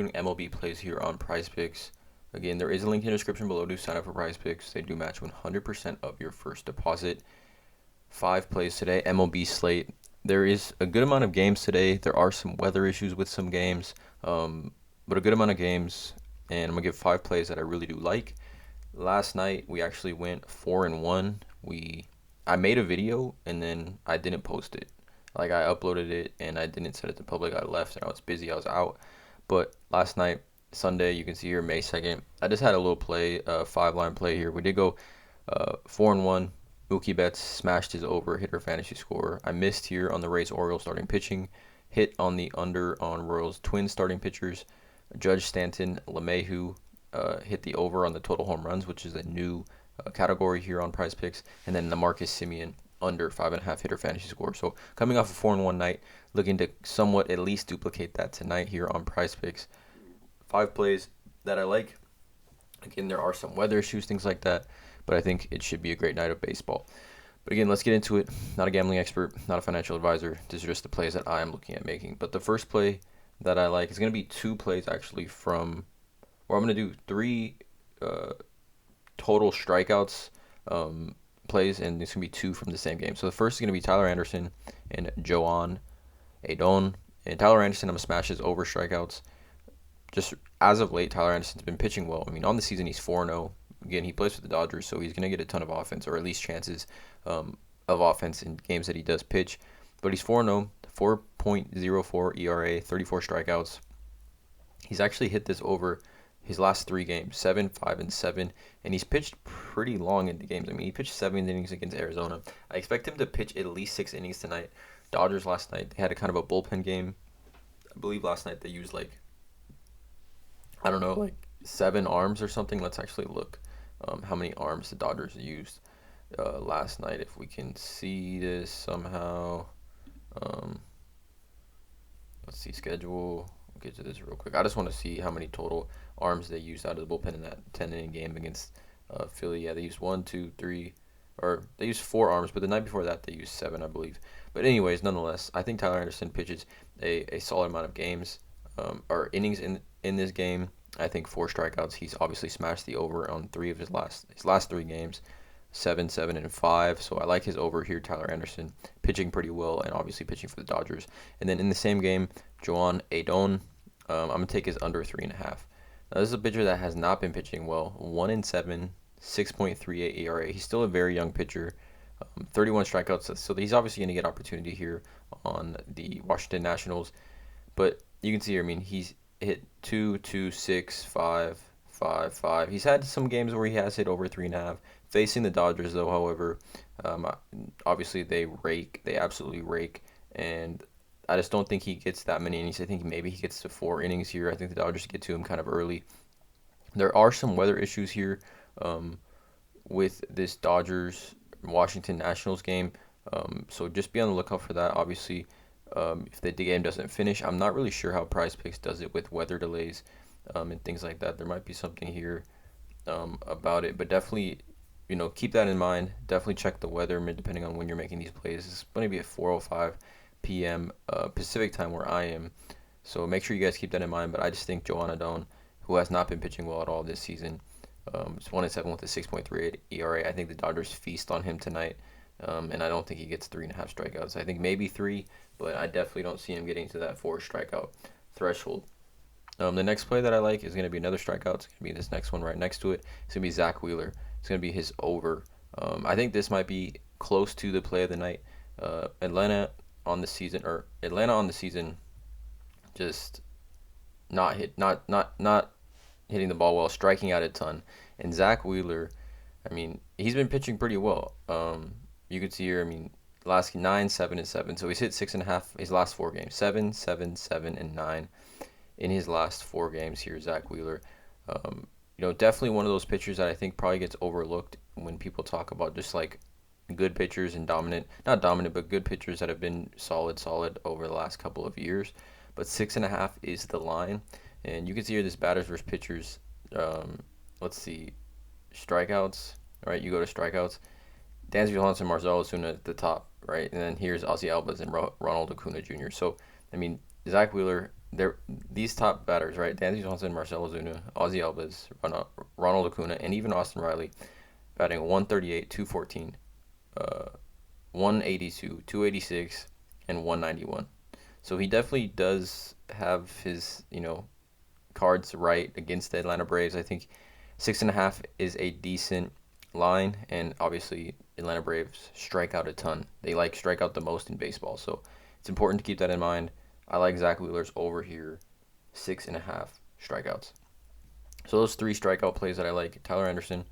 doing MLB plays here on PrizePicks. Again, there is a link in the description below to sign up for PrizePicks. They do match 100% of your first deposit. 5 plays today, MLB slate. There is a good amount of games today. There are some weather issues with some games, but a good amount of games. And I'm gonna give 5 plays that I really do like. Last night we actually went 4-1. I made a video and then I didn't post it. Like I uploaded it and I didn't set it to public. I left and I was busy. I was out. But last night, Sunday, you can see here May 2nd. I just had a little play, 5-line play here. We did go 4-1. Mookie Betts smashed his over hitter fantasy score. I missed here on the Rays Orioles starting pitching. Hit on the under on Royals Twins starting pitchers. Judge Stanton LeMahieu hit the over on the total home runs, which is a new category here on PrizePicks. And then the Marcus Semien under 5.5 hitter fantasy score. So coming off a 4-1 night, looking to somewhat at least duplicate that tonight here on PrizePicks. 5 plays that I like. Again, there are some weather issues, things like that, but I think it should be a great night of baseball. But again, let's get into it. Not a gambling expert, not a financial advisor. These are just the plays that I am looking at making. But the first play that I like is going to be 2 plays actually from, or I'm going to do 3 total strikeouts plays, and it's going to be 2 from the same game. So the first is going to be Tyler Anderson and Joaquin Adon. And Tyler Anderson, I'm going to smash his over strikeouts. Just as of late, Tyler Anderson's been pitching well. I mean, on the season, he's 4-0. Again, he plays for the Dodgers, so he's going to get a ton of offense, or at least chances of offense in games that he does pitch. But he's 4-0, 4.04 ERA, 34 strikeouts. He's actually hit this over his last 3 games, 7, 5, and 7, and he's pitched pretty long in the games. I mean, he pitched 7 innings against Arizona. I expect him to pitch at least 6 innings tonight. Dodgers last night, they had a kind of a bullpen game. I believe last night they used like 7 arms or something. Let's actually look how many arms the Dodgers used last night. If we can see this somehow. Let's see schedule. We'll get to this real quick. I just want to see how many total arms they used out of the bullpen in that 10-inning game against Philly. Yeah, they used 1, 2, 3, or they used 4 arms, but the night before that they used 7, I believe. But anyways, nonetheless, I think Tyler Anderson pitches a solid amount of games or innings in this game. I think 4 strikeouts. He's obviously smashed the over on 3 of his last 3 games, 7, 7, and 5. So I like his over here. Tyler Anderson pitching pretty well and obviously pitching for the Dodgers. And then in the same game, Joaquin Adon, I'm gonna take his under 3.5. Now this is a pitcher that has not been pitching well. 1-7, 6.38 ERA. He's still a very young pitcher. 31 strikeouts. So he's obviously gonna get opportunity here on the Washington Nationals. But you can see here, I mean, he's hit 2, 2, 6, 5, 5, 5. He's had some games where he has hit over 3.5. Facing the Dodgers, though, however, obviously they rake. They absolutely rake. And I just don't think he gets that many innings. I think maybe he gets to 4 innings here. I think the Dodgers get to him kind of early. There are some weather issues here with this Dodgers-Washington Nationals game. So just be on the lookout for that. Obviously, if the game doesn't finish, I'm not really sure how PrizePicks does it with weather delays and things like that. There might be something here about it, but definitely, keep that in mind. Definitely check the weather, depending on when you're making these plays. It's going to be at 4:05 p.m. Pacific time where I am, so make sure you guys keep that in mind. But I just think Joaquin Adon, who has not been pitching well at all this season, is 1-7 with a 6.38 ERA. I think the Dodgers feast on him tonight. And I don't think he gets 3.5 strikeouts. I think maybe 3, but I definitely don't see him getting to that 4 strikeout threshold. The next play that I like is going to be another strikeout. It's going to be this next one right next to it. It's going to be Zach Wheeler. It's going to be his over. I think this might be close to the play of the night. Atlanta on the season, just not hitting the ball well, striking out a ton. And Zach Wheeler, I mean, he's been pitching pretty well. You could see here, I mean, last 9, 7, and 7. So he's hit 6.5 his last 4 games. 7, 7, 7, and 9 in his last 4 games here, Zach Wheeler. Definitely one of those pitchers that I think probably gets overlooked when people talk about just like good pitchers and not dominant, but good pitchers that have been solid over the last couple of years. But 6.5 is the line. And you can see here this batters versus pitchers. Let's see, strikeouts. All right, you go to strikeouts. Dansby Swanson, Marcell Ozuna at the top, right? And then here's Ozzy Albies and Ronald Acuna Jr. So, I mean, Zach Wheeler they're these top batters, right? Dansby Swanson, Marcell Ozuna, Ozzy Albies, Ronald Acuna, and even Austin Riley batting 138, 214, 182, 286, and 191. So he definitely does have his, cards right against the Atlanta Braves. I think 6.5 is a decent line, and obviously Atlanta Braves strike out a ton. They strike out the most in baseball, so it's important to keep that in mind. I like Zach Wheeler's over here, 6.5 strikeouts. So those three strikeout plays that I like: Tyler Anderson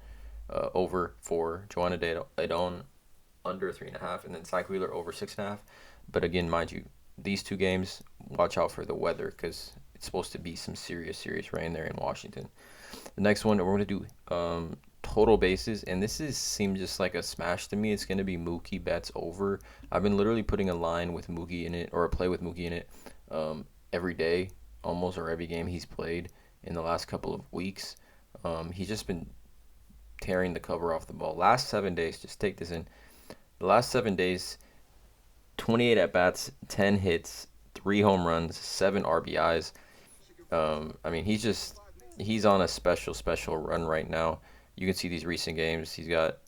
over for Joaquin Adon under 3.5, and then Zach Wheeler over 6.5. But again, mind you, these two games, watch out for the weather because it's supposed to be some serious rain there in Washington. The next one, we're going to do total bases, and seems just like a smash to me. It's going to be Mookie Betts over. I've been literally putting a line with Mookie in it, or a play with Mookie in it, every day, almost, or every game he's played in the last couple of weeks. He's just been tearing the cover off the ball. Last 7 days, just take this in. The last 7 days, 28 at bats, 10 hits, 3 home runs, 7 RBIs. I mean, he's on a special run right now. You can see these recent games. He's got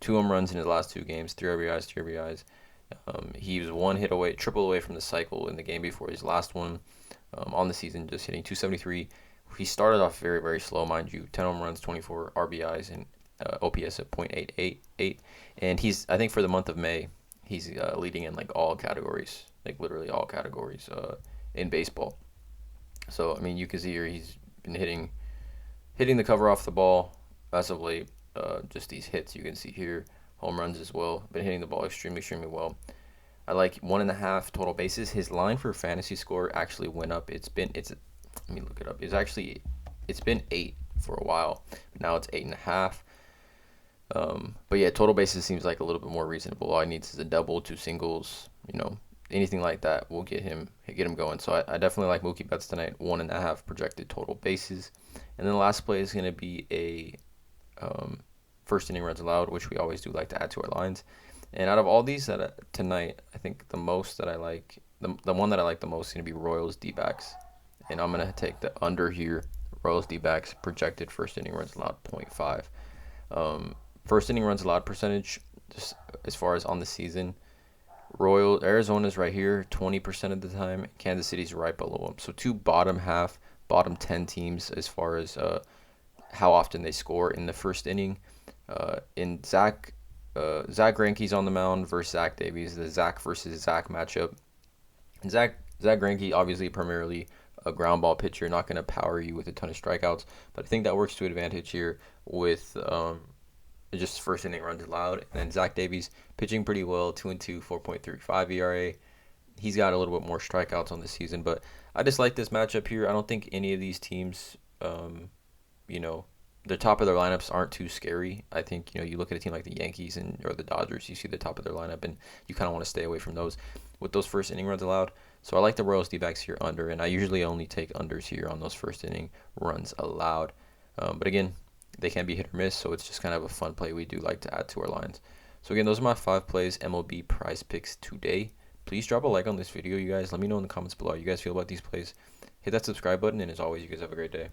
2 home runs in his last 2 games, 3 RBIs, 3 RBIs. He was 1 hit away, triple away from the cycle in the game before his last one on the season, just hitting 273. He started off very slow, mind you. 10 home runs, 24 RBIs, and OPS of .888. And I think for the month of May, he's leading in all categories, literally all categories in baseball. So I mean, you can see here he's been hitting the cover off the ball as of late. Just these hits you can see here, home runs as well. Been hitting the ball extremely well. I like 1.5 total bases. His line for fantasy score actually went up. Let me look it up. It's been 8 for a while. Now it's 8.5. But yeah, total bases seems like a little bit more reasonable. All he needs is a double, 2 singles, anything like that will get him going. So I definitely like Mookie Betts tonight. 1.5 projected total bases. And then the last play is going to be a first inning runs allowed, which we always do like to add to our lines. And out of all these tonight, I think the most that I like, the one that I like the most is going to be Royals D-backs. And I'm going to take the under here. Royals D-backs projected first inning runs allowed .5. First inning runs allowed percentage, just as far as on the season, Arizona's right here 20% of the time. Kansas City's right below them. So 2 bottom 10 teams as far as how often they score in the first inning. In Zach Greinke's on the mound versus Zach Davies, the Zach versus Zach matchup. And Zach Greinke, obviously primarily a ground ball pitcher, not going to power you with a ton of strikeouts, but I think that works to advantage here with just first inning runs allowed. And then Zach Davies pitching pretty well, 2-2, 4.35 ERA. He's got a little bit more strikeouts on the season, but I just like this matchup here. I don't think any of these teams, the top of their lineups aren't too scary. I think, you look at a team like the Yankees or the Dodgers, you see the top of their lineup, and you kind of want to stay away from those with those first inning runs allowed. So I like the Royals D-backs here under, and I usually only take unders here on those first inning runs allowed. But again, they can be hit or miss, so it's just kind of a fun play we do like to add to our lines. So again, those are my 5 plays MLB PrizePicks today. Please drop a like on this video, you guys. Let me know in the comments below how you guys feel about these plays. Hit that subscribe button, and as always, you guys have a great day.